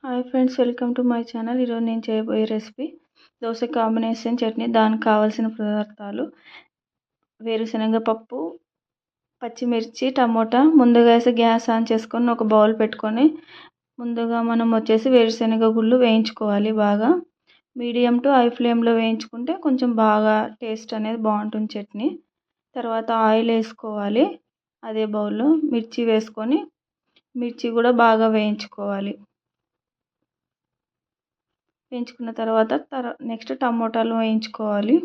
Hi friends, welcome to my channel. ఈరోజు నేను చేయబోయే రెసిపీ దోశ కాంబినేషన్ చట్నీ. దానికి కావాల్సిన పదార్థాలు: వేరుశనగ పప్పు, పచ్చిమిర్చి, టమోటా. ముందుగా వేసి గ్యాస్ ఆన్ చేసుకొని ఒక బౌల్ పెట్టుకొని ముందుగా మనం వేరుశనగ గుళ్ళు వేయించుకోవాలి. బాగా మీడియం టు హై ఫ్లేమ్లో వేయించుకుంటే కొంచెం బాగా టేస్ట్ అనేది బాగుంటుంది చట్నీ. తర్వాత ఆయిల్ వేసుకోవాలి. అదే బౌల్లో మిర్చి వేసుకొని మిర్చి కూడా బాగా వేయించుకోవాలి. వేయించుకున్న తర్వాత నెక్స్ట్ టమోటాలు వేయించుకోవాలి.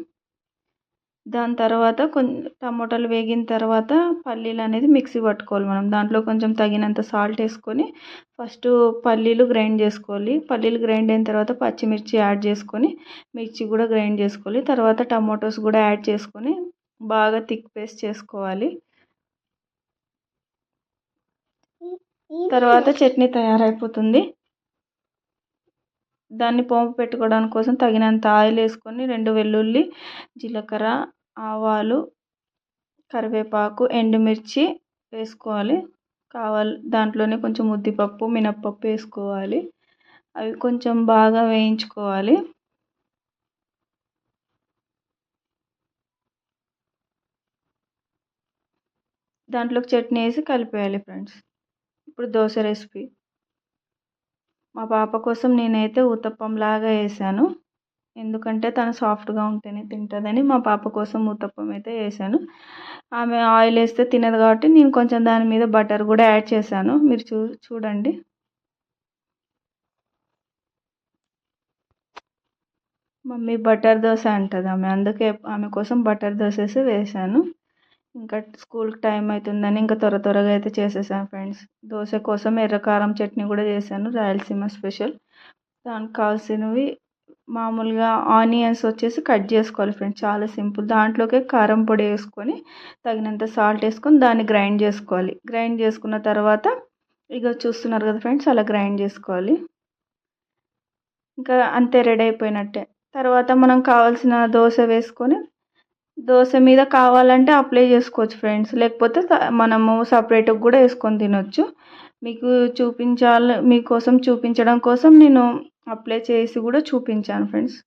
దాని తర్వాత టమోటాలు వేగిన తర్వాత పల్లీలు అనేది మిక్సీ పట్టుకోవాలి. మనం దాంట్లో కొంచెం తగినంత సాల్ట్ వేసుకొని ఫస్ట్ పల్లీలు గ్రైండ్ చేసుకోవాలి. పల్లీలు గ్రైండ్ అయిన తర్వాత పచ్చిమిర్చి యాడ్ చేసుకొని మిర్చి కూడా గ్రైండ్ చేసుకోవాలి. తర్వాత టమోటోస్ కూడా యాడ్ చేసుకొని బాగా థిక్ పేస్ట్ చేసుకోవాలి. తర్వాత చట్నీ తయారైపోతుంది. దాన్ని పోపు పెట్టుకోవడానికి కోసం తగినంత ఆయిల్ వేసుకొని 2 వెల్లుల్లి, జీలకర్ర, ఆవాలు, కరివేపాకు, ఎండుమిర్చి వేసుకోవాలి. దాంట్లోనే కొంచెం ఉద్దిపప్పు, మినప్పప్పు వేసుకోవాలి. అవి కొంచెం బాగా వేయించుకోవాలి. దాంట్లోకి చట్నీ వేసి కలిపేయాలి ఫ్రెండ్స్. ఇప్పుడు దోశ రెసిపీ. మా పాప కోసం నేనైతే ఊతప్పం లాగా వేసాను. ఎందుకంటే తను సాఫ్ట్గా ఉంటేనే తింటుందని మా పాప కోసం ఊతప్పం అయితే వేసాను. ఆమె ఆయిల్ వేస్తే తినదు కాబట్టి నేను కొంచెం దాని మీద బటర్ కూడా యాడ్ చేశాను. మీరు చూడండి. మమ్మీ బటర్ దోశ అంటుంది ఆమె, అందుకే ఆమె కోసం బటర్ దోశ వేసాను. ఇంకా స్కూల్కి టైం అవుతుందని ఇంకా త్వరగా అయితే చేసేసాను ఫ్రెండ్స్. దోశ కోసం ఎర్రకారం చట్నీ కూడా చేశాను, రాయలసీమ స్పెషల్. దానికి కావాల్సినవి మామూలుగా ఆనియన్స్ కట్ చేసుకోవాలి ఫ్రెండ్స్. చాలా సింపుల్. దాంట్లోకే కారం పొడి వేసుకొని తగినంత సాల్ట్ వేసుకొని దాన్ని గ్రైండ్ చేసుకోవాలి. గ్రైండ్ చేసుకున్న తర్వాత ఇక చూస్తున్నారు కదా ఫ్రెండ్స్, అలా గ్రైండ్ చేసుకోవాలి. ఇంకా అంతే, రెడీ అయిపోయినట్టే. తర్వాత మనం కావాల్సిన దోశ వేసుకొని దోశ మీద కావాలంటే అప్లై చేసుకోవచ్చు ఫ్రెండ్స్, లేకపోతే మనము సపరేట్గా కూడా వేసుకొని తినొచ్చు. మీకోసం చూపించడం కోసం నేను అప్లై చేసి కూడా చూపించాను ఫ్రెండ్స్.